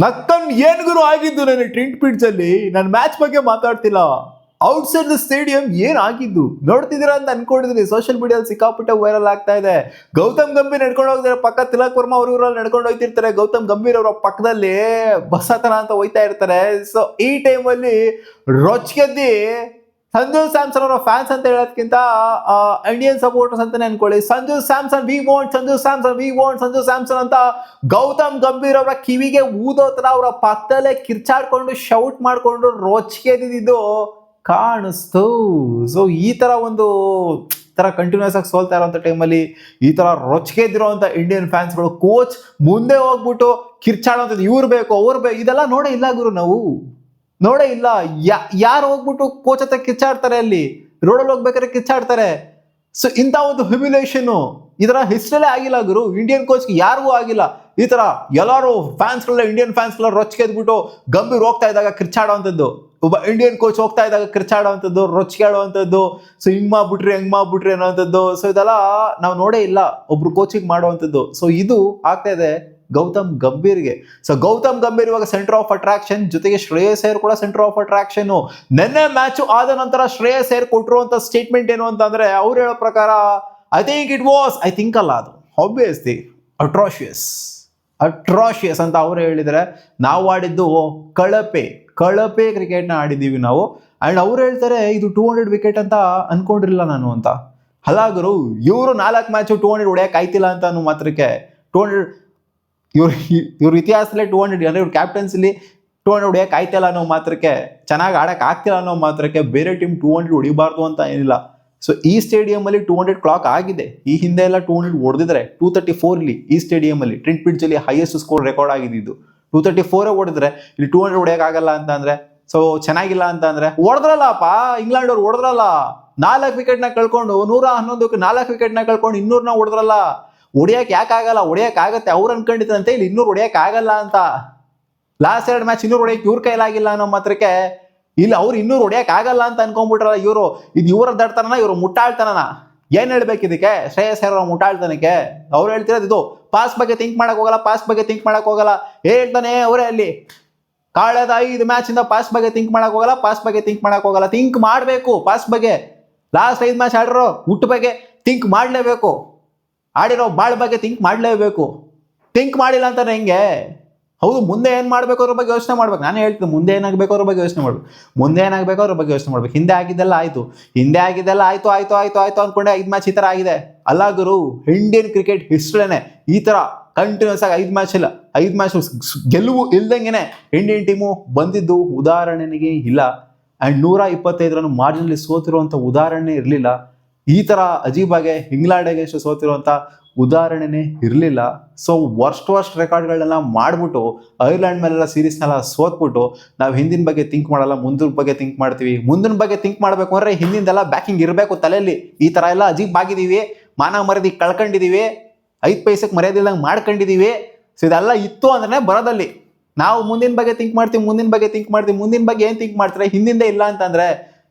ನಕ್ಕನ್ ಏನ್ ಗುರು ಆಗಿದ್ದು ನನ್ನ ಟ್ರಿಂಟ್ ಪಿಟ್ಸ್ ಅಲ್ಲಿ ನಾನು ಮ್ಯಾಚ್ ಬಗ್ಗೆ ಮಾತಾಡ್ತಿಲ್ಲ. ಔಟ್ಸೈಡ್ ದ ಸ್ಟೇಡಿಯಂ ಏನ್ ಆಗಿದ್ದು ನೋಡ್ತಿದ್ದೀರಾ ಅಂತ ಅನ್ಕೊಂಡಿದ್ದೀನಿ. ಸೋಷಿಯಲ್ ಮೀಡಿಯಾದಲ್ಲಿ ಸಿಕ್ಕಾಪಟ್ಟೆ ವೈರಲ್ ಆಗ್ತಾ ಇದೆ. ಗೌತಮ್ ಗಂಭೀರ್ ನಡ್ಕೊಂಡು ಹೋಗ್ತಾರೆ, ಪಕ್ಕ ತಿಲಕ್ ವರ್ಮಾ ಅವರು ಇವರಲ್ಲಿ ನಡ್ಕೊಂಡು ಹೋಗ್ತಿರ್ತಾರೆ. ಗೌತಮ್ ಗಂಭೀರ್ ಅವರ ಪಕ್ಕದಲ್ಲಿ ಬಸತನ ಅಂತ ಹೋಯ್ತಾ ಇರ್ತಾರೆ. ಸೊ ಈ ಟೈಮಲ್ಲಿ ರೊಚ್ಗೆದ್ದಿ ಸಂಜು ಸ್ಯಾಮ್ಸನ್ ಅವರ ಫ್ಯಾನ್ಸ್ ಅಂತ ಹೇಳೋದಕ್ಕಿಂತ ಇಂಡಿಯನ್ ಸಪೋರ್ಟರ್ಸ್ ಅಂತಾನೆ ಅನ್ಕೊಳ್ಳಿ, Sanju Samson we want, Sanju Samson we want, Sanju Samson ಅಂತ ಗೌತಮ್ ಗಂಭೀರ್ ಅವರ ಕಿವಿಗೆ ಊದೋ ತರ ಅವರ ಪಕ್ಕದಲ್ಲೇ ಕಿರ್ಚಾಡ್ಕೊಂಡು ಶೌಟ್ ಮಾಡ್ಕೊಂಡು ರೊಚ್ಗೆದ್ದಿದ್ದು ಕಾಣಿಸ್ತು. ಸೊ ಈ ತರ ಒಂದು ತರ ಕಂಟಿನ್ಯೂಸ್ ಆಗಿ ಸೋಲ್ತಾ ಇರೋಂಥ ಟೈಮಲ್ಲಿ ಈ ತರ ರೊಚ್ಗೆದ್ದಿರೋಂಥ ಇಂಡಿಯನ್ ಫ್ಯಾನ್ಸ್ಗಳು ಕೋಚ್ ಮುಂದೆ ಹೋಗ್ಬಿಟ್ಟು ಕಿರ್ಚಾಡೋಂಥದ್ದು ಇವ್ರು ಬೇಕು ಅವ್ರು ಬೇಕು ಇದೆಲ್ಲ ನೋಡೇ ಇಲ್ಲ ಗುರು, ನಾವು ನೋಡೇ ಇಲ್ಲ. ಯಾರು ಹೋಗ್ಬಿಟ್ಟು ಕೋಚ್ ಹತ್ರ ಕಿಚ್ಚಾಡ್ತಾರೆ, ಅಲ್ಲಿ ರೋಡಲ್ಲಿ ಹೋಗ್ಬೇಕಾದ್ರೆ ಕಿಚ್ಚಾಡ್ತಾರೆ. ಸೊ ಇಂಥ ಒಂದು ಹ್ಯುಮಿಲೇಷನ್ ಇದರ ಹಿಸ್ಟ್ರಲ್ಲೇ ಆಗಿಲ್ಲ ಗುರು, ಇಂಡಿಯನ್ ಕೋಚ್ಗೆ ಯಾರಿಗೂ ಆಗಿಲ್ಲ. ಈ ತರ ಎಲ್ಲರೂ ಫ್ಯಾನ್ಸ್ಗಳೆಲ್ಲ ಇಂಡಿಯನ್ ಫ್ಯಾನ್ಸ್ಗಳ ರೊಚ್ಗೆದ್ಬಿಟ್ಟು ಗಂಭೀರ್ ಹೋಗ್ತಾ ಇದ್ದಾಗ ಕಿರ್ಚಾಡೋವಂಥದ್ದು, ಒಬ್ಬ ಇಂಡಿಯನ್ ಕೋಚ್ ಹೋಗ್ತಾ ಇದ್ದಾಗ ಕಿರ್ಚಾಡೋವಂಥದ್ದು, ರೊಚ್ಗೆಡುವಂಥದ್ದು, ಸೊ ಹಿಂಗ್ ಮಾಡ್ಬಿಟ್ರಿ ಅನ್ನೋವಂಥದ್ದು. ಸೊ ಇದೆಲ್ಲ ನಾವು ನೋಡೇ ಇಲ್ಲ ಒಬ್ರು ಕೋಚಿಂಗ್ ಮಾಡುವಂಥದ್ದು. ಸೊ ಇದು ಆಗ್ತಾ ಇದೆ ಗೌತಮ್ ಗಂಭೀರ್ಗೆ. ಸೊ ಗೌತಮ್ ಗಂಭೀರ್ ಇವಾಗ ಸೆಂಟರ್ ಆಫ್ ಅಟ್ರಾಕ್ಷನ್, ಜೊತೆಗೆ ಶ್ರೇಯಸ್ ಅಯ್ಯರ್ ಕೂಡ ಸೆಂಟರ್ ಆಫ್ ಅಟ್ರಾಕ್ಷನ್. ನೆನ್ನೆ ಮ್ಯಾಚ್ ಆದ ನಂತರ ಶ್ರೇಯಸ್ ಅಯ್ಯರ್ ಕೊಟ್ಟಿರುವಂತ ಸ್ಟೇಟ್ಮೆಂಟ್ ಏನು ಅಂತಂದ್ರೆ, ಅವ್ರು ಹೇಳೋ ಪ್ರಕಾರ ಐ ಥಿಂಕ್ ಅಲ್ಲ, ಅದು ಆಬ್ವಿಯಸ್ಲಿ ಅಟ್ರಾಶಿಯಸ್ ಅಂತ ಅವ್ರು ಹೇಳಿದರೆ, ನಾವು ಆಡಿದ್ದು ಕಳಪೆ ಕ್ರಿಕೆಟ್ನ ಆಡಿದ್ದೀವಿ ನಾವು. ಅಂಡ್ ಅವ್ರು ಹೇಳ್ತಾರೆ ಇದು 200 ವಿಕೆಟ್ ಅಂತ ಅನ್ಕೊಂಡಿರಲಿಲ್ಲ ನಾನು ಅಂತ. ಹಲಾಗರು ಇವರು 4 ಮ್ಯಾಚು 200 ಹೊಡೆಯಕ್ಕೆ ಆಯ್ತಿಲ್ಲ ಅಂತ ಅನ್ನೋ ಮಾತ್ರಕ್ಕೆ 200 ಇವ್ರ ಇತಿಹಾಸದಲ್ಲೇ 200 ಅಂದ್ರೆ ಇವ್ರ ಕ್ಯಾಪ್ಟನ್ಸಿಲಿ 200 ಹೊಡೆಯಕ್ಕೆ ಆಯ್ತಿಲ್ಲ ಅನ್ನೋ ಮಾತ್ರಕ್ಕೆ, ಚೆನ್ನಾಗಿ ಆಡಕ್ಕೆ ಆಗ್ತಿಲ್ಲ ಅನ್ನೋ ಮಾತ್ರಕ್ಕೆ ಬೇರೆ ಟೀಮ್ 200 ಹೊಡಿಬಾರ್ದು ಅಂತ ಏನಿಲ್ಲ. ಸೊ ಈ ಸ್ಟೇಡಿಯಂ ಅಲ್ಲಿ 200 ಕ್ಲಾಕ್ ಆಗಿದೆ. ಈ ಹಿಂದೆ ಎಲ್ಲ 200 ಹೊಡೆದಿದ್ರೆ 234 ಇಲ್ಲಿ ಈ ಸ್ಟೇಡಿಯಂ ಅಲ್ಲಿ ಟ್ರಿಂಟ್ ಪಿಟ್ಸ್ ಅಲ್ಲಿ ಹೈಯೆಸ್ಟ್ ಸ್ಕೋರ್ ರೆಕಾರ್ಡ್ ಆಗಿದ್ದು 234 ಹೊಡೆದ್ರೆ ಇಲ್ಲಿ 200 ಹೊಡೆಯಕ್ ಆಗಲ್ಲ ಅಂತ ಅಂದ್ರೆ, ಸೊ ಚೆನ್ನಾಗಿಲ್ಲ ಅಂತ ಅಂದ್ರೆ ಹೊಡೆದ್ರಲ್ಲಪ್ಪ ಇಂಗ್ಲೆಂಡ್ ಅವ್ರು ಹೊಡೆದ್ರಲ್ಲ, 4 ವಿಕೆಟ್ನ ಕಳ್ಕೊಂಡು 111ಕ್ಕೆ 4 ವಿಕೆಟ್ನ ಕಳ್ಕೊಂಡು 200ನ ಹೊಡೆದ್ರಲ್ಲ. ಹೊಡಿಯಕ್ಕೆ ಯಾಕಾಗಲ್ಲ, ಹೊಡಿಯಕ್ಕೆ ಆಗತ್ತೆ, ಅವ್ರು ಅನ್ಕೊಂಡಿದ್ರಂತೆ ಇಲ್ಲಿ 200 ಹೊಡಿಯಕ್ಕೆ ಆಗಲ್ಲ ಅಂತ. ಲಾಸ್ಟ್ 2 ಮ್ಯಾಚ್ 200 ಹೊಡಿಯಕ್ಕೆ ಇವ್ರ ಕೈಲಾಗಿಲ್ಲ ಅನ್ನೋ ಮಾತ್ರಕ್ಕೆ ಇಲ್ಲಿ ಅವ್ರು 200 ಹೊಡಿಯಕ್ಕೆ ಆಗಲ್ಲ ಅಂತ ಅನ್ಕೊಂಡ್ಬಿಟ್ರಲ್ಲ ಇವರು. ಇದು ಇವರ ದಡ್ತನ, ಇವರು ಮುಟ್ಟಾಳ್ತನ. ಏನ್ ಹೇಳ್ಬೇಕು ಇದಕ್ಕೆ? ಶ್ರೇಯಸ್ ಅಯ್ಯರ್ ಮುಟ್ಟಾಳ್ತನಕ್ಕೆ ಅವ್ರು ಹೇಳ್ತಿರೋದು ಇದು. ಪಾಸ್ ಬಗ್ಗೆ ಥಿಂಕ್ ಮಾಡಕ್ ಹೋಗಲ್ಲ, ಹೇಳ್ತಾನೆ ಅವರೇ ಅಲ್ಲಿ ಕಳೆದ 5 ಮ್ಯಾಚ್ ಇಂದ ಪಾಸ್ ಬಗ್ಗೆ ಥಿಂಕ್ ಮಾಡಕ್ ಹೋಗಲ್ಲ. ಥಿಂಕ್ ಮಾಡಬೇಕು ಪಾಸ್ ಬಗ್ಗೆ. ಲಾಸ್ಟ್ 5 ಮ್ಯಾಚ್ ಆಡಿರೋ ಹುಟ್ಟು ಬಗ್ಗೆ ಥಿಂಕ್ ಮಾಡಲೇಬೇಕು, ಆಡಿರೋ ಬಾಳ್ ಬಗ್ಗೆ ಥಿಂಕ್ ಮಾಡಲೇಬೇಕು. ಥಿಂಕ್ ಮಾಡಿಲ್ಲ ಅಂತಾನೆ ಹೆಂಗೆ? ಹೌದು, ಮುಂದೆ ಏನು ಮಾಡಬೇಕು ಅವ್ರ ಬಗ್ಗೆ ಯೋಚನೆ ಮಾಡ್ಬೇಕು. ನಾನು ಹೇಳ್ತೀನಿ, ಮುಂದೆ ಏನಾಗಬೇಕು ಅವ್ರ ಬಗ್ಗೆ ಯೋಚನೆ ಮಾಡ್ಬೇಕು. ಹಿಂದೆ ಆಗಿದ್ದೆಲ್ಲ ಆಯ್ತು ಅನ್ಕೊಂಡೆ 5 ಮ್ಯಾಚ್ ಈ ಥರ ಆಗಿದೆ. ಅಲ್ಲ ಗುರು, ಇಂಡಿಯನ್ ಕ್ರಿಕೆಟ್ ಹಿಸ್ಟ್ರಿನೇ ಈ ಥರ ಕಂಟಿನ್ಯೂಸ್ ಆಗಿ 5 ಮ್ಯಾಚ್ ಗೆಲುವು ಇಲ್ದಂಗೆನೆ ಇಂಡಿಯನ್ ಟೀಮು ಬಂದಿದ್ದು ಉದಾಹರಣೆಗೆ ಇಲ್ಲ. ಆ್ಯಂಡ್ 125 ರನ್ ಮಾರ್ಜಿನಲ್ಲಿ ಸೋತಿರುವಂಥ ಉದಾಹರಣೆ ಇರಲಿಲ್ಲ. ಈ ಥರ ಅಜೀಬಾಗೆ ಇಂಗ್ಲೆಂಡ್ಗೆ ಸೋತಿರುವಂಥ ಉದಾಹರಣೆನೇ ಇರಲಿಲ್ಲ. ಸೊ ವರ್ಸ್ಟ್ ರೆಕಾರ್ಡ್ಗಳನ್ನೆಲ್ಲ ಮಾಡಿಬಿಟ್ಟು ಐರ್ಲೆಂಡ್ ಮೇಲೆಲ್ಲ ಸೀರೀಸ್ನೆಲ್ಲ ಸೋತ್ಬಿಟ್ಟು ನಾವು ಹಿಂದಿನ ಬಗ್ಗೆ ಥಿಂಕ್ ಮಾಡಲ್ಲ, ಮುಂದಿನ ಬಗ್ಗೆ ಥಿಂಕ್ ಮಾಡ್ತೀವಿ. ಮುಂದಿನ ಬಗ್ಗೆ ಥಿಂಕ್ ಮಾಡಬೇಕು ಅಂದರೆ ಹಿಂದಿಂದೆಲ್ಲ ಬ್ಯಾಕಿಂಗ್ ಇರಬೇಕು ತಲೆಯಲ್ಲಿ. ಈ ಥರ ಎಲ್ಲ ಅಜೀಬಾಗಿದ್ದೀವಿ, ಮಾನ ಮರ್ಯಾದೆ ಕಳ್ಕೊಂಡಿದ್ದೀವಿ, 5 ಪೈಸೆಗೆ ಮರ್ಯಾದಿಲ್ಲಂಗೆ ಮಾಡ್ಕೊಂಡಿದ್ದೀವಿ. ಸೊ ಇದೆಲ್ಲ ಇತ್ತು ಅಂದ್ರೆ ಬರೋದಲ್ಲಿ ನಾವು ಮುಂದಿನ ಬಗ್ಗೆ ಥಿಂಕ್ ಮಾಡ್ತೀವಿ. ಮುಂದಿನ ಬಗ್ಗೆ ಏನು ಥಿಂಕ್ ಮಾಡ್ತಾರೆ? ಹಿಂದಿಂದೆ ಇಲ್ಲ ಅಂತಂದ್ರೆ,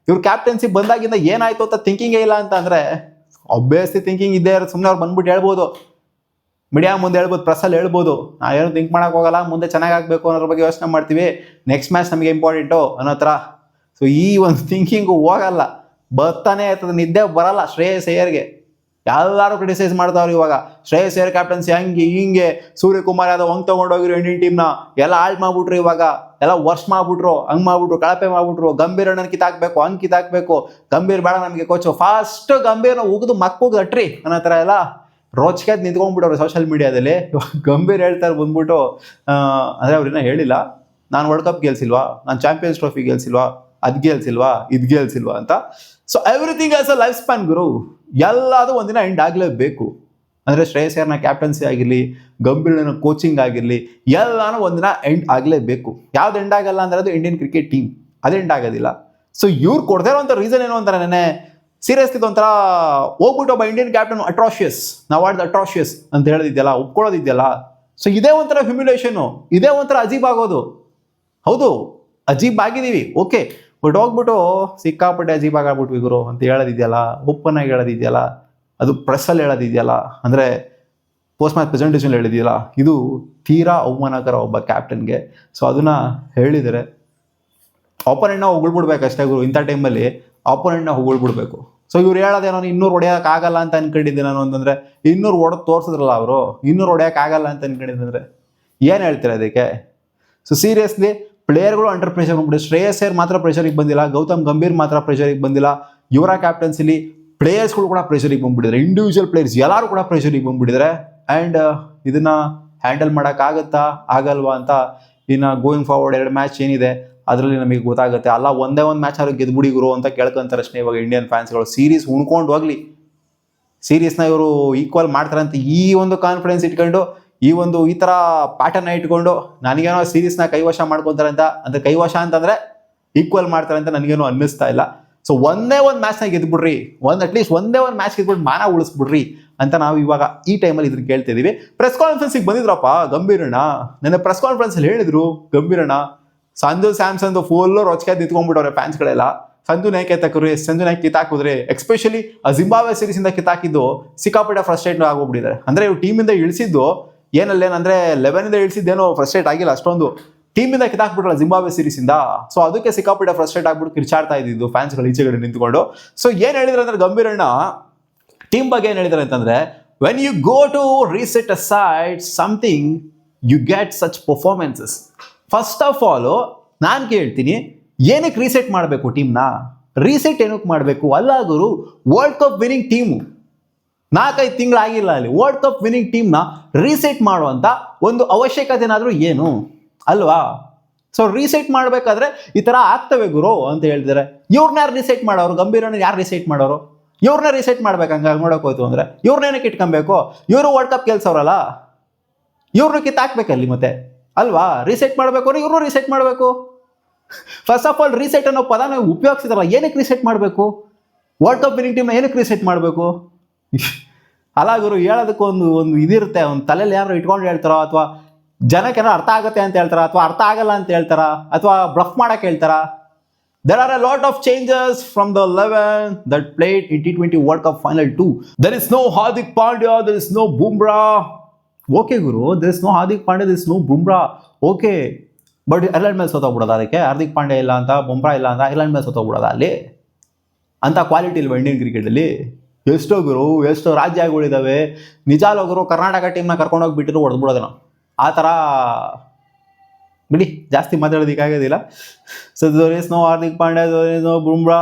ಇವ್ರ ಕ್ಯಾಪ್ಟನ್ಸಿ ಬಂದಾಗಿಂದ ಏನಾಯ್ತು ಅಂತ ಥಿಂಕಿಂಗೇ ಇಲ್ಲ ಅಂತ ಅಂದ್ರೆ, ಆಬ್ವಿಯಸ್ಲಿ ಥಿಂಕಿಂಗ್ ಇದ್ದೇ ಇರೋದು. ಸುಮ್ಮನೆ ಅವ್ರು ಬಂದ್ಬಿಟ್ಟು ಹೇಳ್ಬೋದು, ಮೀಡಿಯಾ ಮುಂದೆ ಹೇಳ್ಬೋದು, ಪ್ರೆಸ್ಸಲ್ಲಿ ಹೇಳ್ಬೋದು, ನಾವೇನು ಥಿಂಕ್ ಮಾಡಕ್ ಹೋಗಲ್ಲ, ಮುಂದೆ ಚೆನ್ನಾಗಾಗಬೇಕು ಅನ್ನೋದ್ರ ಬಗ್ಗೆ ಯೋಚನೆ ಮಾಡ್ತೀವಿ, ನೆಕ್ಸ್ಟ್ ಮ್ಯಾಚ್ ನಮಗೆ ಇಂಪಾರ್ಟೆಂಟು ಅನ್ನೋ ಥರ. ಸೊ ಈ ಒಂದು ಥಿಂಕಿಂಗು ಹೋಗಲ್ಲ, ಬರ್ತಾನೆ ಇರ್ತದೆ, ನಿದ್ದೆ ಬರಲ್ಲ ಶ್ರೇಯಸ್ ಅಯ್ಯರ್ಗೆ. ಎಲ್ಲರೂ ಕ್ರಿಟಿಸೈಸ್ ಮಾಡ್ತಾವ್ರು ಇವಾಗ. ಶ್ರೇಯಸ್ ಅಯ್ಯರ್ ಕ್ಯಾಪ್ಟನ್ಸಿ ಹಿಂಗೆ ಸೂರ್ಯಕುಮಾರ್ ಯಾದವ್ ಹಂಗೆ ತೊಗೊಂಡೋಗಿರೋ ಇಂಡಿಯನ್ ಟೀಮ್ನ ಎಲ್ಲ ಹಾಳು ಮಾಡ್ಬಿಟ್ರು, ಇವಾಗ ಎಲ್ಲ ವರ್ಷ ಮಾಡ್ಬಿಟ್ರು, ಕಳಪೆ ಮಾಡ್ಬಿಟ್ರು. ಗಂಭೀರ್ ಅಣ್ಣನ ಕಿತ್ತಾಕ್ಬೇಕು, ಗಂಭೀರ್ ಬೇಡ ನಮಗೆ ಕೋಚು, ಫಾಸ್ಟ್ ಗಂಭೀರ್ನ ಉಗಿದು ಮಕ್ಕಳಿಗೆ ಅಟ್ರಿ ಅನ್ನೋ ಥರ ಎಲ್ಲ ರೋಚ್ಗೆದ್ ನಿಂತ್ಕೊಂಡ್ಬಿಟ್ಟವ್ರು ಸೋಷಿಯಲ್ ಮೀಡಿಯಾದಲ್ಲಿ. ಗಂಭೀರ್ ಹೇಳ್ತಾರೆ ಬಂದ್ಬಿಟ್ಟು, ಅಂದರೆ ಅವ್ರನ್ನ ಹೇಳಿಲ್ಲ, ನಾನು ವರ್ಲ್ಡ್ ಕಪ್ ಗೆಲ್ಸಿಲ್ವಾ, ನಾನು ಚಾಂಪಿಯನ್ಸ್ ಟ್ರೋಫಿ ಗೆಲ್ಸಿಲ್ವಾ, ಇದು ಗೆಲ್ಸಿಲ್ವಾ ಅಂತ. So everything as a life span ಗುರು, ಎಲ್ಲದು ಒಂದಿನ ಎಂಡ್ ಆಗಲೇಬೇಕು. ಅಂದರೆ ಶ್ರೇಯಸ್ ಅಯ್ಯರ್ನ ಕ್ಯಾಪ್ಟನ್ಸಿ ಆಗಿರಲಿ, ಗಂಭೀರ್ನ ಕೋಚಿಂಗ್ ಆಗಿರಲಿ, ಎಲ್ಲಾನು ಒಂದಿನ ಎಂಡ್ ಆಗಲೇಬೇಕು. ಯಾವ್ದು ಎಂಡ್ ಆಗಲ್ಲ ಅಂದರೆ ಅದು ಇಂಡಿಯನ್ ಕ್ರಿಕೆಟ್ ಟೀಮ್, ಅದು ಎಂಡ್ ಆಗೋದಿಲ್ಲ. ಸೊ ಇವ್ರು ಕೊಡ್ತಾ ಇರೋಂಥ ರೀಸನ್ ಏನು ಅಂತಾರೆ, ನೆನೆ ಸೀರಿಯಸ್ಲಿ ಒಂಥರ ಹೋಗ್ಬಿಟ್ಟು ಒಬ್ಬ ಇಂಡಿಯನ್ ಕ್ಯಾಪ್ಟನ್ ನಾವು ಆಡಿದ ಅಟ್ರಾಶಿಯಸ್ ಅಂತ ಹೇಳೋದಿದೆಯಲ್ಲ, ಒಪ್ಕೊಳ್ಳೋದಿದೆಯಲ್ಲ. ಸೊ ಇದೇ ಒಂಥರ ಹ್ಯುಮಿಲೇಷನು, ಇದೇ ಒಂಥರ ಅಜೀಬ್ ಆಗೋದು. ಹೌದು, ಅಜೀಬ್ ಆಗಿದ್ದೀವಿ, ಓಕೆ, ಬಟ್ ಹೋಗ್ಬಿಟ್ಟು ಸಿಕ್ಕಾಪಟ್ಟೆ ಅಜೀಬಾಗಿ ಆಗ್ಬಿಟ್ವಿ ಗುರು ಅಂತ ಹೇಳೋದಿದೆಯಲ್ಲ, ಓಪನ್ ಆಗಿ ಹೇಳೋದಿದೆಯಲ್ಲ, ಅದು ಪ್ರೆಸ್ಸಲ್ಲಿ ಹೇಳೋದಿದೆಯಲ್ಲ, ಅಂದರೆ ಪೋಸ್ಟ್ ಮ್ಯಾಚ್ ಪ್ರೆಸೆಂಟೇಷನ್ ಹೇಳಿದೆಯಲ್ಲ, ಇದು ತೀರಾ ಅವಮಾನಕರ ಒಬ್ಬ ಕ್ಯಾಪ್ಟನ್ಗೆ. ಸೊ ಅದನ್ನ ಹೇಳಿದರೆ ಆಪೋನೆಂಟ್ನ ಹೊಗಳ್ಬಿಡ್ಬೇಕಷ್ಟೇ ಗುರು. ಇಂಥ ಟೈಮಲ್ಲಿ ಆಪೋನೆಂಟ್ನ ಹೊಗಳ್ಬಿಡ್ಬೇಕು. ಸೊ ಇವ್ರು ಹೇಳೋದೇನೋ 200 ಹೊಡೆಯೋಕ್ಕಾಗಲ್ಲ ಅಂತ ಅನ್ಕೊಂಡಿದ್ದೆ ನಾನು ಅಂತಂದರೆ, 200 ಹೊಡೆದು ತೋರಿಸಿದ್ರಲ್ಲ ಅವರು, 200 ಹೊಡೆಯೋಕ್ಕಾಗಲ್ಲ ಅಂತ ಅನ್ಕೊಂಡಿದ್ದಂದ್ರೆ ಏನು ಹೇಳ್ತೀರ ಅದಕ್ಕೆ? ಸೊ ಸೀರಿಯಸ್ಲಿ ಪ್ಲೇಯರ್ಗಳು ಅಂಡರ್ ಪ್ರೆಷರ್ ಬಂದ್ಬಿಟ್ಟು, ಶ್ರೇಯಸ್ ಅಯ್ಯರ್ ಮಾತ್ರ ಪ್ರೆಷರಿಗೆ ಬಂದಿಲ್ಲ, ಗೌತಮ್ ಗಂಭೀರ್ ಮಾತ್ರ ಪ್ರೆಷರಿಗೆ ಬಂದಿಲ್ಲ, ಯುವರಾಜ್ ಕ್ಯಾಪ್ಟನ್ಸಿಲಿ ಪ್ಲೇಯರ್ಸ್ಗಳು ಕೂಡ ಪ್ರೆಷರಿಗೆ ಬಂದ್ಬಿಟ್ಟಿದ್ದಾರೆ, ಇಂಡಿವಿಜುವಲ್ ಪ್ಲೇಯರ್ಸ್ ಎಲ್ಲರೂ ಕೂಡ ಪ್ರೆಷರಿಗೆ ಬಂದ್ಬಿಟ್ಟಿದ್ದಾರೆ. ಆ್ಯಂಡ್ ಇದನ್ನ ಹ್ಯಾಂಡಲ್ ಮಾಡೋಕ್ಕಾಗತ್ತಾ ಆಗಲ್ವಾ ಅಂತ ಇನ್ನು ಗೋಯಿಂಗ್ ಫಾರ್ವರ್ಡ್ 2 ಮ್ಯಾಚ್ ಏನಿದೆ ಅದರಲ್ಲಿ ನಮಗೆ ಗೊತ್ತಾಗುತ್ತೆ. ಅಲ್ಲ ಒಂದೇ ಒಂದು ಮ್ಯಾಚ್ ಆದ್ರೂ ಗೆದ್ಬಿಡಿ ಗುರು ಅಂತ ಕೇಳ್ಕೊಂತಾರೆ ಅಷ್ಟೇ ಇವಾಗ ಇಂಡಿಯನ್ ಫ್ಯಾನ್ಸ್ಗಳು. ಸೀರೀಸ್ ಉಣ್ಕೊಂಡು ಹೋಗ್ಲಿ, ಸೀರೀಸ್ನ ಇವರು ಈಕ್ವಲ್ ಮಾಡ್ತಾರೆ ಅಂತ ಈ ಒಂದು ಕಾನ್ಫಿಡೆನ್ಸ್ ಇಟ್ಕೊಂಡು, ಈ ಥರ ಪ್ಯಾಟರ್ನ ಇಟ್ಕೊಂಡು ನನಗೇನೋ ಸೀರೀಸ್ನ ಕೈವಶ ಮಾಡ್ಕೊತಾರೆ ಅಂತ, ಅಂದರೆ ಕೈವಶ ಅಂತಂದರೆ ಈಕ್ವಲ್ ಮಾಡ್ತಾರೆ ಅಂತ ನನಗೇನೋ ಅನ್ನಿಸ್ತಾ ಇಲ್ಲ. ಸೊ ಒಂದೇ ಒಂದು ಮ್ಯಾಚ್ನ ಗೆದ್ಬಿಡ್ರಿ, ಅಟ್ಲೀಸ್ಟ್ ಒಂದೇ ಒಂದು ಮ್ಯಾಚ್ ಗೆದ್ಬಿಟ್ಟು ಮಾನ ಉಳಿಸ್ಬಿಡ್ರಿ ಅಂತ ನಾವು ಇವಾಗ ಈ ಟೈಮಲ್ಲಿ ಇದನ್ನ ಕೇಳ್ತಿದ್ದೀವಿ. ಪ್ರೆಸ್ ಕಾನ್ಫರೆನ್ಸಿಗೆ ಬಂದಿದ್ರಪ್ಪ ಗಂಭೀರಣ್ಣ, ನನ್ನ ಪ್ರೆಸ್ ಕಾನ್ಫರೆನ್ಸಲ್ಲಿ ಹೇಳಿದ್ರು ಗಂಭೀರಣ್ಣ, ಸಂಜು ಸ್ಯಾಮ್ಸನ್ ಫುಲ್ಲು ರೊಚ್ಕೆ ನಿಂತ್ಕೊಂಡ್ಬಿಟ್ಟವ್ರೆ ಫ್ಯಾನ್ಸ್ಗಳೆಲ್ಲ. ಸಂಜು ನಾಯ್ಕ್ ಕಿತ್ತಾಕಿದ್ರೆ ಎಸ್ಪೆಷಲಿ ಆ ಜಿಂಬಾಬ್ವೆ ಸೀರೀಸಿಂದ ಕಿತ್ತಾಕಿದ್ದು ಸಿಕ್ಕಾಪಟ್ಟೆ ಫ್ರಸ್ಟ್ರೇಟ್ ಆಗೋಗ್ಬಿಟ್ಟಿದ್ದಾರೆ. ಅಂದರೆ ಇವ್ರು ಟೀಮಿಂದ ಇಳಿಸಿದ್ದು ಏನಲ್ಲೇನಂದರೆ 11 ಇಳಿಸಿದ್ದೇನೋ ಫ್ರಸ್ಟ್ರೇಟ್ ಆಗಿಲ್ಲ ಅಷ್ಟೊಂದು, ಟೀಮಿಂದ ಕಿತ್ತಾಕ್ಬಿಟ್ರಲ್ಲ ಜಿಂಬಾಬ್ವೆ ಸೀರೀಸಿಂದ. ಸೊ ಅದಕ್ಕೆ ಸಿಕ್ಕಾಪಟ್ಟೆ ಫ್ರಸ್ಟ್ರೇಟ್ ಆಗ್ಬಿಟ್ಟು ಕಿರ್ಚಾಡ್ತಾ ಇದ್ದಿದ್ದು ಫ್ಯಾನ್ಸ್ಗಳು ಈಚೆಗಡೆ ನಿಂತ್ಕೊಂಡು. ಸೊ ಏನು ಹೇಳಿದ್ರೆ ಅಂದ್ರೆ ಗಂಭೀರಣ್ಣ ಟೀಮ್ ಬಗ್ಗೆ ಏನು ಹೇಳಿದ್ದಾರೆ ಅಂತಂದರೆ, when you go to reset a side something you get such performances. First of all ನಾನು ಕೇಳ್ತೀನಿ, ಏನಕ್ಕೆ ರೀಸೆಟ್ ಮಾಡಬೇಕು ಟೀಮ್ನ? ರೀಸೆಟ್ ಏನಕ್ಕೆ ಮಾಡಬೇಕು? ಅಲ್ಲ ಗುರು, ವರ್ಲ್ಡ್ ಕಪ್ ವಿನಿಂಗ್ ಟೀಮು 4-5 ತಿಂಗಳಾಗಿಲ್ಲ ಅಲ್ಲಿ, ವರ್ಲ್ಡ್ ಕಪ್ ವಿನಿಂಗ್ ಟೀಮ್ನ ರೀಸೆಟ್ ಮಾಡುವಂಥ ಒಂದು ಅವಶ್ಯಕತೆ ಏನಾದರೂ ಏನು ಅಲ್ವಾ? ಸೊ ರೀಸೆಟ್ ಮಾಡಬೇಕಾದ್ರೆ ಈ ಥರ ಆಗ್ತವೆ ಗುರು ಅಂತ ಹೇಳ್ತಾರೆ. ಇವ್ರನ್ನ ಯಾರು ರೀಸೆಟ್ ಮಾಡೋರು? ಗಂಭೀರನ ಯಾರು ರೀಸೆಟ್ ಮಾಡೋರು? ಇವ್ರನ್ನ ರೀಸೆಟ್ ಮಾಡ್ಬೇಕು. ಹಂಗೆ ನೋಡೋಕೆ ಹೋಯ್ತು ಅಂದರೆ ಇವ್ರನ್ನೇನಕ್ಕೆ ಇಟ್ಕೊಬೇಕು? ಇವರು ವರ್ಲ್ಡ್ ಕಪ್ ಗೆಲ್ಸೋರಲ್ಲ, ಇವ್ರನ್ನ ಕಿತ್ತಾಕ್ಬೇಕಲ್ಲಿ ಮತ್ತೆ ಅಲ್ವಾ? ರೀಸೆಟ್ ಮಾಡಬೇಕು ಅಂದ್ರೆ ಇವ್ರನ್ನೂ ರೀಸೆಟ್ ಮಾಡಬೇಕು. ಫಸ್ಟ್ ಆಫ್ ಆಲ್ ರೀಸೆಟ್ ಅನ್ನೋ ಪದನ ಉಪಯೋಗಿಸಿದಾರಲ್ಲ, ಏನಕ್ಕೆ ರೀಸೆಟ್ ಮಾಡಬೇಕು? ವರ್ಲ್ಡ್ ಕಪ್ ವಿನಿಂಗ್ ಟೀಮ್ನ ಏನಕ್ಕೆ ರೀಸೆಟ್ ಮಾಡಬೇಕು? ಅಲ್ಲ ಗುರು, ಹೇಳೋದಕ್ಕೊಂದು ಇದಿರುತ್ತೆ, ಒಂದು ತಲೆಯಲ್ಲಿ ಯಾರು ಇಟ್ಕೊಂಡು ಹೇಳ್ತಾರೋ, ಅಥವಾ ಜನಕ್ಕೆ ಏನೋ ಅರ್ಥ ಆಗುತ್ತೆ ಅಂತ ಹೇಳ್ತಾರ, ಅಥವಾ ಅರ್ಥ ಆಗಲ್ಲ ಅಂತ ಹೇಳ್ತಾರ, ಅಥವಾ ಬ್ಲಫ್ ಮಾಡಕ್ಕೆ ಹೇಳ್ತಾರ. There are a lot of changes from the 11 that played in T20 World Cup Final 2. There is no Hardik Pandya, there is no Bumrah. Okay Guru, there is no Hardik Pandya, there is no Bumrah. Okay, but Ireland ಮೇಲೆ ಸೋತೋಗ್ಬಿಡೋದು, ಅದಕ್ಕೆ ಹಾರ್ದಿಕ್ ಪಾಂಡ್ಯ ಇಲ್ಲ ಅಂತ, ಬುಮ್ರಾ ಇಲ್ಲ ಅಂತ Ireland ಮೇಲೆ ಸೋತೋಗ್ಬಿಡೋದು ಅಲ್ಲಿ? ಅಂಥ quality ಇಲ್ವಾ ಇಂಡಿಯನ್ ಕ್ರಿಕೆಟಲ್ಲಿ? ಎಷ್ಟೋ ಗುರು, ಎಷ್ಟೋ ರಾಜ್ಯಗಳಿದ್ದಾವೆ, ನಿಜಾಲೋಗರು ಕರ್ನಾಟಕ ಟೀಮ್ನ ಕರ್ಕೊಂಡೋಗ್ಬಿಟ್ಟಿರು ಹೊಡೆದ್ಬಿಡೋದು ನಾವು. ಆ ಥರ ಬಿಡಿ, ಜಾಸ್ತಿ ಮಾತಾಡೋದಕ್ಕಾಗೋದಿಲ್ಲ. So there is no Hardik Pandya, there is no Bumrah.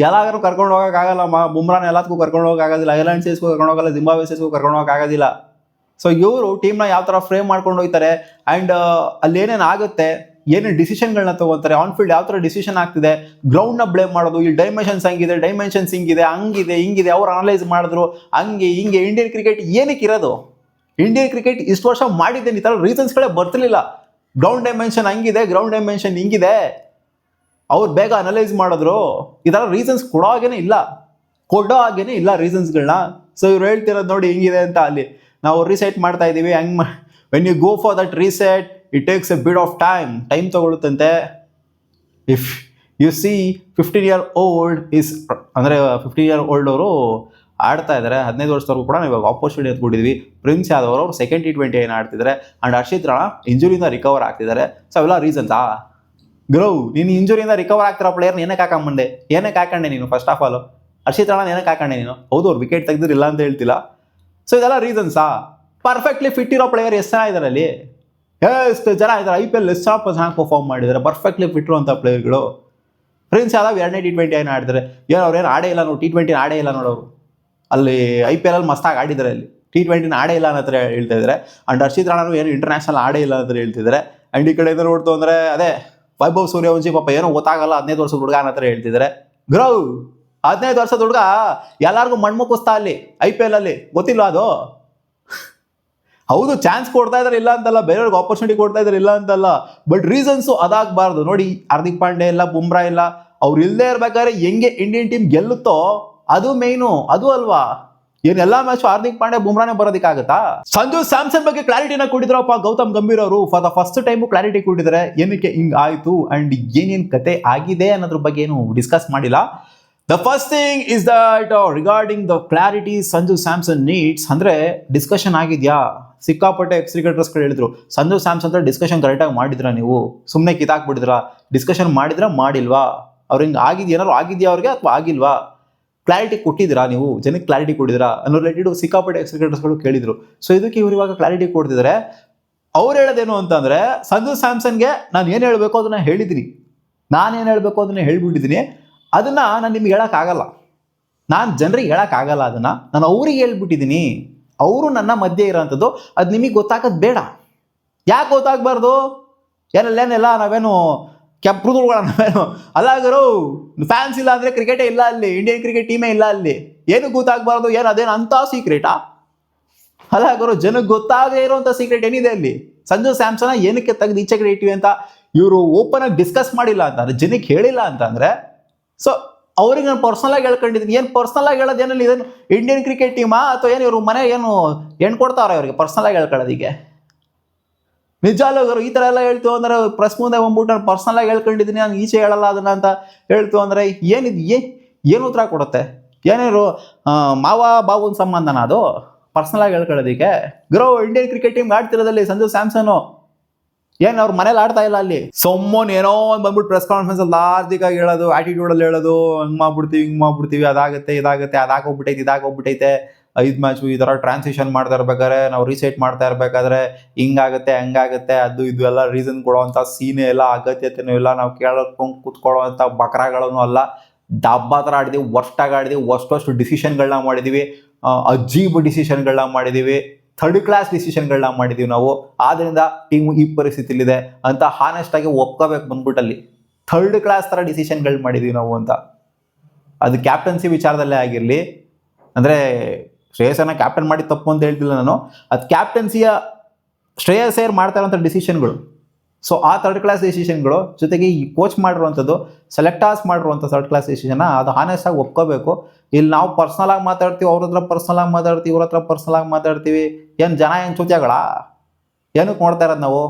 ಎಲ್ಲಾದ್ರೂ ಕರ್ಕೊಂಡು ಹೋಗೋಕ್ಕಾಗಲ್ಲಮ್ಮ, ಬುಮ್ರಾನ ಎಲ್ಲದಕ್ಕೂ ಕರ್ಕೊಂಡು ಹೋಗೋಕ್ಕಾಗೋದಿಲ್ಲ, ಐರ್ಲೆಂಡ್ ಸೀಸ್ಗೂ ಕರ್ಕೊಂಡು ಹೋಗಲ್ಲ, ಜಿಂಬಾಬ್ವೆ ಸೀಸ್ಗೂ ಕರ್ಕೊಂಡು ಹೋಗೋಕ್ಕಾಗೋದಿಲ್ಲ. ಸೊ ಇವರು ಟೀಮ್ನ ಯಾವ ಥರ ಫ್ರೇಮ್ ಮಾಡ್ಕೊಂಡು ಹೋಗ್ತಾರೆ, ಆ್ಯಂಡ್ ಅಲ್ಲಿ ಏನೇನು ಆಗುತ್ತೆ, ಏನೇನು ಡಿಸಿಷನ್ಗಳನ್ನ ತೊಗೊತಾರೆ, ಆನ್ ಫೀಲ್ಡ್ ಯಾವ ಥರ ಡಿಸಿಷನ್ ಆಗ್ತಿದೆ, ಗ್ರೌಂಡ್ನ ಬ್ಲೇಮ್ ಮಾಡೋದು, ಈ ಡೈಮೆನ್ಷನ್ಸ್ ಹಿಂಗಿದೆ, ಹಂಗಿದೆ ಹಿಂಗಿದೆ, ಅವ್ರು ಅನಲೈಸ್ ಮಾಡಿದ್ರು, ಹಂಗೆ ಹಿಂಗೆ. ಇಂಡಿಯನ್ ಕ್ರಿಕೆಟ್ ಏನಕ್ಕೆ ಇರೋದು? ಇಂಡಿಯನ್ ಕ್ರಿಕೆಟ್ ಇಷ್ಟು ವರ್ಷ ಮಾಡಿದ್ದೇನೆ, ಈ ಥರ ರೀಸನ್ಸ್ಗಳೇ ಬರ್ತಿರ್ಲಿಲ್ಲ. ಗ್ರೌಂಡ್ ಡೈಮೆನ್ಷನ್ ಹಂಗಿದೆ, ಗ್ರೌಂಡ್ ಡೈಮೆನ್ಷನ್ ಹಿಂಗಿದೆ, ಅವ್ರು ಬೇಗ ಅನಲೈಸ್ ಮಾಡಿದ್ರು. ಈ ಥರ ರೀಸನ್ಸ್ ಕೊಡೋ ಹಾಗೇನೆ ಇಲ್ಲ ರೀಸನ್ಸ್ಗಳನ್ನ. ಸೊ ಇವ್ರು ಹೇಳ್ತಿರೋದು ನೋಡಿ ಹಿಂಗಿದೆ ಅಂತ, ಅಲ್ಲಿ ನಾವು ರೀಸೆಟ್ ಮಾಡ್ತಾ ಇದ್ದೀವಿ. ಹಂಗೆ when you go for that reset it takes a bit of time ತೊಗೊಳುತ್ತಂತೆ. If you see 15 year old ಅಂದರೆ 15 year old ಅವರು ಆಡ್ತಾ ಇದ್ದಾರೆ, 15 ವರ್ಷದವರೆಗೂ ಕೂಡ ನಾವು ಇವಾಗ ಆಪರ್ಚುನಿಟಿ ಎತ್ಕೊಂಡಿದ್ವಿ. ಪ್ರಿನ್ಸ್ ಯಾದವ್ ಅವರು ಸೆಕೆಂಡ್ T20 ಏನು ಆಡ್ತಿದ್ದಾರೆ, ಆ್ಯಂಡ್ ಹರ್ಷಿತ್ ರಾಣಾ ಇಂಜುರಿಯಿಂದ ರಿಕವರ್ ಆಗ್ತಿದ್ದಾರೆ. ಸೊ ಅವೆಲ್ಲ ರೀಸನ್ಸಾ? ಗ್ರೋ, ನೀನು ಇಂಜುರಿಯಿಂದ ರಿಕವರ್ ಆಗ್ತಿರೋ ಪ್ಲೇಯರ್ನ ಏನಕ್ಕೆ ಹಾಕೊಂಡೆ ನೀನು? First of all Harshit Rana ಏನಕ್ಕೆ ಹಾಕೊಂಡೆ ನೀನು? ಹೌದು, ಅವ್ರು ವಿಕೆಟ್ ತೆಗೆದಿರಲಿಲ್ಲ ಅಂತ ಹೇಳ್ತಿಲ್ಲ. ಸೊ ಇದೆಲ್ಲ ರೀಸನ್ಸಾ? ಪರ್ಫೆಕ್ಟ್ಲಿ ಫಿಟ್ ಇರೋ ಪ್ಲೇಯರ್ ಎಷ್ಟು ಜನ ಇದ್ದಾರೆ ಅಲ್ಲಿ? ಎಷ್ಟು ಜನ ಇದ್ದಾರೆ? IPL ಎಷ್ಟು ಚೆನ್ನಾಗಿ ಪರ್ಫಾರ್ಮ್ ಮಾಡಿದ್ದಾರೆ ಪರ್ಫೆಕ್ಟ್ಲಿ ಫಿಟ್ ಇರುವಂಥ ಪ್ಲೇಯರ್ಗಳು. ಪ್ರಿನ್ಸ್ ಯಾದವ್ 2ನೇ T20 ಏನು ಆಡಿದ್ದಾರೆ, ಅವ್ರೇನು ಆಡೇ ಇಲ್ಲ ನೋಡಿ, T20 ಆಡೇ ಇಲ್ಲ ನೋಡೋರು. ಅಲ್ಲಿ IPL ಅಲ್ಲಿ ಮಸ್ತಾಗಿ ಆಡಿದ್ದಾರೆ, ಅಲ್ಲಿ T20 ಆಡೇ ಇಲ್ಲ ಅನ್ನೋ ಥರ ಹೇಳ್ತಾ ಇದ್ದಾರೆ. ಆ್ಯಂಡ್ ಹರ್ಷಿತ್ ರಾಣಾನು ಏನು ಇಂಟರ್ನ್ಯಾಷನಲ್ ಆಡೇ ಇಲ್ಲ ಅಂತ ಹೇಳ್ತಿದ್ದಾರೆ. ಆ್ಯಂಡ್ ಈ ಕಡೆಯಿಂದ ನೋಡ್ತು ಅಂದರೆ ಅದೇ ವೈಭವ್ ಸೂರ್ಯವಂಶಿ ಪಾಪ ಏನೋ ಗೊತ್ತಾಗಲ್ಲ, 15 ವರ್ಷದ ಹುಡುಗ ಅನ್ನೋ ಥರ ಹೇಳ್ತಿದ್ದಾರೆ. ಗ್ರೋ, 15 ವರ್ಷದ ಹುಡುಗ ಎಲ್ಲರಿಗೂ ಮಣ್ಮುಕ್ಕಿಸ್ತಾ ಅಲ್ಲಿ IPL ಅಲ್ಲಿ, ಗೊತ್ತಿಲ್ಲ ಅದು? ಹೌದು, ಚಾನ್ಸ್ ಕೊಡ್ತಾ ಇದ್ದಾರೆ ಇಲ್ಲ ಅಂತಲ್ಲ, ಬೇರೆಯವ್ರಿಗೆ ಆಪರ್ಚುನಿಟಿ ಕೊಡ್ತಾ ಇದ್ದಾರೆ ಇಲ್ಲ ಅಂತಲ್ಲ, ಬಟ್ ರೀಸನ್ಸು ಅದಾಗಬಾರ್ದು. ನೋಡಿ, ಹಾರ್ದಿಕ್ ಪಾಂಡ್ಯ ಇಲ್ಲ, ಬುಮ್ರಾ ಇಲ್ಲ, ಅವ್ರು ಇಲ್ಲದೆ ಇರ್ಬೇಕಾದ್ರೆ ಹೆಂಗೆ ಇಂಡಿಯನ್ ಟೀಮ್ ಗೆಲ್ಲುತ್ತೋ ಅದು ಮೇಯ್ನು, ಅದು ಅಲ್ವಾ? ಏನೆಲ್ಲ ಮ್ಯಾಚ್ ಹಾರ್ದಿಕ್ ಪಾಂಡ್ಯ ಬುಮ್ರಾನೇ ಬರೋದಕ್ಕಾಗತ್ತಾ? ಸಂಜು ಸ್ಯಾಮ್ಸನ್ ಬಗ್ಗೆ ಕ್ಲಾರಿಟಿನ ಕೊಟ್ಟಿದ್ರಪ್ಪ ಗೌತಮ್ ಗಂಭೀರ್ ಅವರು. For the first time clarity ಕೊಟ್ಟಿದ್ದಾರೆ, ಏನಕ್ಕೆ ಹಿಂಗೆ ಆಯಿತು ಆ್ಯಂಡ್ ಏನೇನು ಕತೆ ಆಗಿದೆ ಅನ್ನೋದ್ರ ಬಗ್ಗೆ ಏನು ಡಿಸ್ಕಸ್ ಮಾಡಿಲ್ಲ. The first thing is that regarding the clarity Sanju Samson needs ಅಂದರೆ ಡಿಸ್ಕಷನ್ ಆಗಿದೆಯಾ? ಸಿಕ್ಕಾಪಟ್ಟೆ ಎಕ್ಸ್ ಕ್ರಿಕೆಟರ್ಸ್ಗಳು ಹೇಳಿದ್ರು ಸಂಜು ಸ್ಯಾಮ್ಸನ್ ಹತ್ರ ಡಿಸ್ಕಷನ್ ಕರೆಕ್ಟಾಗಿ ಮಾಡಿದ್ರಾ ನೀವು? ಸುಮ್ಮನೆ ಕಿತ್ತಾಕ್ಬಿಟ್ಟಿದ್ರಾ? ಡಿಸ್ಕಷನ್ ಮಾಡಿದ್ರಾ ಮಾಡಿಲ್ವಾ? ಅವ್ರು ಹಿಂಗೆ ಏನಾದ್ರು ಆಗಿದೆಯಾ ಅವ್ರಿಗೆ ಅಥವಾ ಆಗಿಲ್ವಾ? ಕ್ಲಾರಿಟಿ ಕೊಟ್ಟಿದ್ದೀರಾ ನೀವು? ಜನಕ್ಕೆ ಕ್ಲಾರಿಟಿ ಕೊಟ್ಟಿದ್ದೀರಾ ಅನ್ನೋ ರಿಲೇಟೆಡ್ ಸಿಕ್ಕಾಪಟ್ಟೆ ಎಕ್ಸ್ ಕ್ರಿಕೆಟರ್ಸ್ಗಳು ಕೇಳಿದ್ರು. ಸೊ ಇದಕ್ಕೆ ಇವ್ರು ಇವಾಗ ಕ್ಲಾರಿಟಿ ಕೊಡ್ತಿದ್ದಾರೆ. ಅವ್ರು ಹೇಳೋದೇನು ಅಂತಂದರೆ ಸಂಜು ಸ್ಯಾಮ್ಸನ್ಗೆ ನಾನು ಏನು ಹೇಳಬೇಕು ಅದನ್ನು ಹೇಳಿದ್ದೀನಿ, ನಾನೇನು ಹೇಳಬೇಕು ಅದನ್ನು ಹೇಳ್ಬಿಟ್ಟಿದ್ದೀನಿ, ಅದನ್ನು ನಾನು ನಿಮ್ಗೆ ಹೇಳೋಕ್ಕಾಗಲ್ಲ, ನಾನು ಜನರಿಗೆ ಹೇಳೋಕ್ಕಾಗಲ್ಲ, ಅದನ್ನು ನಾನು ಅವ್ರಿಗೆ ಹೇಳ್ಬಿಟ್ಟಿದ್ದೀನಿ. ಅವರು ನನ್ನ ಮಧ್ಯೆ ಇರೋಂಥದ್ದು, ಅದು ನಿಮಗೆ ಗೊತ್ತಾಗೋದು ಬೇಡ. ಯಾಕೆ ಗೊತ್ತಾಗಬಾರ್ದು? ಏನೆಲ್ಲ ನಾವೇನು ಕೆಂಪುದುಗಳ ನಾವೇನು ಅಲ್ಲಾಗರು ಫ್ಯಾನ್ಸ್ ಇಲ್ಲ ಅಂದರೆ ಕ್ರಿಕೆಟೇ ಇಲ್ಲ ಅಲ್ಲಿ, ಇಂಡಿಯನ್ ಕ್ರಿಕೆಟ್ ಟೀಮೇ ಇಲ್ಲ ಅಲ್ಲಿ, ಏನು ಗೊತ್ತಾಗಬಾರ್ದು? ಏನು ಅದೇನು ಅಂಥ ಸೀಕ್ರೆಟಾ? ಅಲ್ಲಾಗರು ಜನಕ್ಕೆ ಗೊತ್ತಾಗದೇ ಇರೋಂಥ ಸೀಕ್ರೆಟ್ ಏನಿದೆ ಅಲ್ಲಿ? ಸಂಜು ಸ್ಯಾಮ್ಸನ್ ಏನಕ್ಕೆ ತೆಗೆದು ಈಚೆ ಕಡೆ ಇಟ್ಟಿವಿ ಅಂತ ಇವರು ಓಪನ್ ಆಗಿ ಡಿಸ್ಕಸ್ ಮಾಡಿಲ್ಲ ಅಂತಂದರೆ, ಜನಕ್ಕೆ ಹೇಳಿಲ್ಲ ಅಂತಂದರೆ, ಸೊ ಅವ್ರಿಗೆ ನಾನು ಪರ್ಸನಲಾಗಿ ಹೇಳ್ಕೊಂಡಿದ್ದೀನಿ. ಏನು ಪರ್ಸನಲಾಗಿ ಹೇಳೋದು? ಏನಲ್ಲಿ ಇದೇನು ಇಂಡಿಯನ್ ಕ್ರಿಕೆಟ್ ಟೀಮಾ ಅಥವಾ ಏನು ಇವರು ಮನೆ ಏನು ಹೆಣ್ಣು ಕೊಡ್ತಾವ್ರೆ ಅವ್ರಿಗೆ ಪರ್ಸನಲಾಗಿ ಹೇಳ್ಕೊಳ್ಳೋದಿಗೆ? ನಿಜಾಲು ಈ ಥರ ಎಲ್ಲ ಹೇಳ್ತು ಅಂದರೆ ಪ್ರೆಸ್ ಮುಂದೆ ಬಂದ್ಬಿಟ್ಟು ನಾನು ಪರ್ಸನಲಾಗಿ ಹೇಳ್ಕೊಂಡಿದ್ದೀನಿ, ನಾನು ಈಚೆ ಹೇಳಲ್ಲ ಅದನ್ನು ಅಂತ ಹೇಳ್ತು ಅಂದರೆ ಏನು ಉತ್ತರ ಕೊಡುತ್ತೆ? ಏನೇನು ಮಾವ ಬಾಬುನ ಸಂಬಂಧನ ಅದು ಪರ್ಸನಲಾಗಿ ಹೇಳ್ಕೊಳ್ಳೋದಿಕ್ಕೆ? ಇಂಡಿಯನ್ ಕ್ರಿಕೆಟ್ ಟೀಮ್ ಆಡ್ತಿರೋದಲ್ಲಿ ಸಂಜು ಸ್ಯಾಮ್ಸನ್ನು ಏನು ಅವ್ರ ಮನೇಲಿ ಆಡ್ತಾ ಇಲ್ಲ ಅಲ್ಲಿ. ಸೊಮ್ಮನ್ ಏನೋ ಒಂದು ಬಂದ್ಬಿಟ್ಟು ಪ್ರೆಸ್ ಕಾನ್ಫರೆನ್ಸ್ ಅಲ್ಲಿ ಲಾರ್ಜಿಗಾಗಿ ಹೇಳೋದು, ಆಟಿಟ್ಯೂಡಲ್ಲಿ ಹೇಳೋದು, ಹಿಂಗೆ ಮಾಡ್ಬಿಡ್ತೀವಿ, ಅದಾಗುತ್ತೆ, ಇದಾಗೋಗ್ಬಿಟ್ಟೈತೆ 5 ಮ್ಯಾಚು ಈ ಥರ ಟ್ರಾನ್ಸಿಷನ್ ಮಾಡ್ತಾ ಇರ್ಬೇಕಾದ್ರೆ, ನಾವು ರೀಸೆಟ್ ಮಾಡ್ತಾ ಇರಬೇಕಾದ್ರೆ ಹಿಂಗಾಗುತ್ತೆ ಹಂಗಾಗುತ್ತೆ, ಅದು ಇದು ಎಲ್ಲ ರೀಸನ್ ಕೊಡೋವಂಥ ಸೀನೇ ಇಲ್ಲ, ಅಗತ್ಯತೆಯೂ ಇಲ್ಲ, ನಾವು ಕೇಳೋಕೊಂಡು ಕೂತ್ಕೊಳ್ಳೋವಂಥ ಬಕ್ರಾಗಳೂ ಅಲ್ಲ. ಡಬ್ಬಾ ಥರ ಆಡಿದೀವಿ, ವರ್ಸ್ಟಾಗಿ ಆಡಿದೀವಿ, ವರ್ಸ್ಟ್ ಡಿಸಿಷನ್ಗಳನ್ನ ಮಾಡಿದ್ದೀವಿ, ಅಜೀಬ್ ಡಿಸಿಷನ್ಗಳನ್ನ ಮಾಡಿದ್ದೀವಿ, ಥರ್ಡ್ ಕ್ಲಾಸ್ ಡಿಸಿಷನ್ಗಳನ್ನ ಮಾಡಿದ್ದೀವಿ ನಾವು. ಆದ್ದರಿಂದ ಟೀಮು ಈ ಪರಿಸ್ಥಿತಿಲಿದೆ ಅಂತ ಹಾನೆಸ್ಟಾಗಿ ಒಪ್ಕೋಬೇಕು ಬಂದ್ಬಿಟ್ಟಲ್ಲಿ. ಥರ್ಡ್ ಕ್ಲಾಸ್ ಥರ ಡಿಸಿಷನ್ಗಳು ಮಾಡಿದ್ದೀವಿ ನಾವು ಅಂತ. ಅದು ಕ್ಯಾಪ್ಟನ್ಸಿ ವಿಚಾರದಲ್ಲೇ ಆಗಿರಲಿ, ಅಂದರೆ ಶ್ರೇಯಸ್ಸನ್ನ ಕ್ಯಾಪ್ಟನ್ ಮಾಡಿ ತಪ್ಪು ಅಂತ ಹೇಳ್ತಿಲ್ಲ ನಾನು, ಅದು ಕ್ಯಾಪ್ಟನ್ಸಿಯ ಶ್ರೇಯಸ್ಸೇರ್ ಮಾಡ್ತಾ ಇರೋಂಥ ಡಿಸಿಷನ್ಗಳು. ಸೊ ಆ ಥರ್ಡ್ ಕ್ಲಾಸ್ ಡಿಸಿಷನ್ಗಳು ಜೊತೆಗೆ ಈ ಕೋಚ್ ಮಾಡಿರುವಂಥದ್ದು, ಸೆಲೆಕ್ಟರ್ಸ್ ಮಾಡಿರುವಂಥ ಥರ್ಡ್ ಕ್ಲಾಸ್ ಡಿಸಿಷನ್ನ ಅದು ಹಾನೆಸ್ಟಾಗಿ ಒಪ್ಕೋಬೇಕು. ಇಲ್ಲಿ ನಾವು ಪರ್ಸ್ನಲಾಗಿ ಮಾತಾಡ್ತೀವಿ, ಅವ್ರ ಹತ್ರ ಪರ್ಸ್ನಲಾಗಿ ಮಾತಾಡ್ತೀವಿ, ಇವ್ರ ಹತ್ರ ಪರ್ಸ್ನಲಾಗಿ ಮಾತಾಡ್ತೀವಿ, ಏನು ಜನ ಏನು ಚೂತ್ಯಗಳ ಏನಕ್ಕೆ ನೋಡ್ತಾ ಇರೋದು ನಾವು?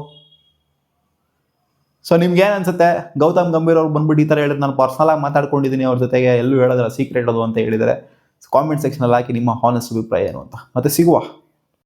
ಸೊ ನಿಮ್ಗೆ ಏನು ಅನ್ಸುತ್ತೆ? ಗೌತಮ್ ಗಂಭೀರ್ ಅವ್ರು ಬಂದ್ಬಿಟ್ಟು ಈ ಥರ ಹೇಳಿದ್ರು, ನಾನು ಪರ್ಸ್ನಲಾಗಿ ಮಾತಾಡ್ಕೊಂಡಿದ್ದೀನಿ ಅವ್ರ ಜೊತೆಗೆ, ಎಲ್ಲೂ ಹೇಳೋದ್ರ ಸೀಕ್ರೆಟ್ ಅದು ಅಂತ ಹೇಳಿದರೆ ಕಾಮೆಂಟ್ ಸೆಕ್ಷನಲ್ಲಿ ಹಾಕಿ ನಿಮ್ಮ ಹಾನೆಸ್ಟ್ ಅಭಿಪ್ರಾಯ ಏನು ಅಂತ. ಮತ್ತೆ ಸಿಗುವ.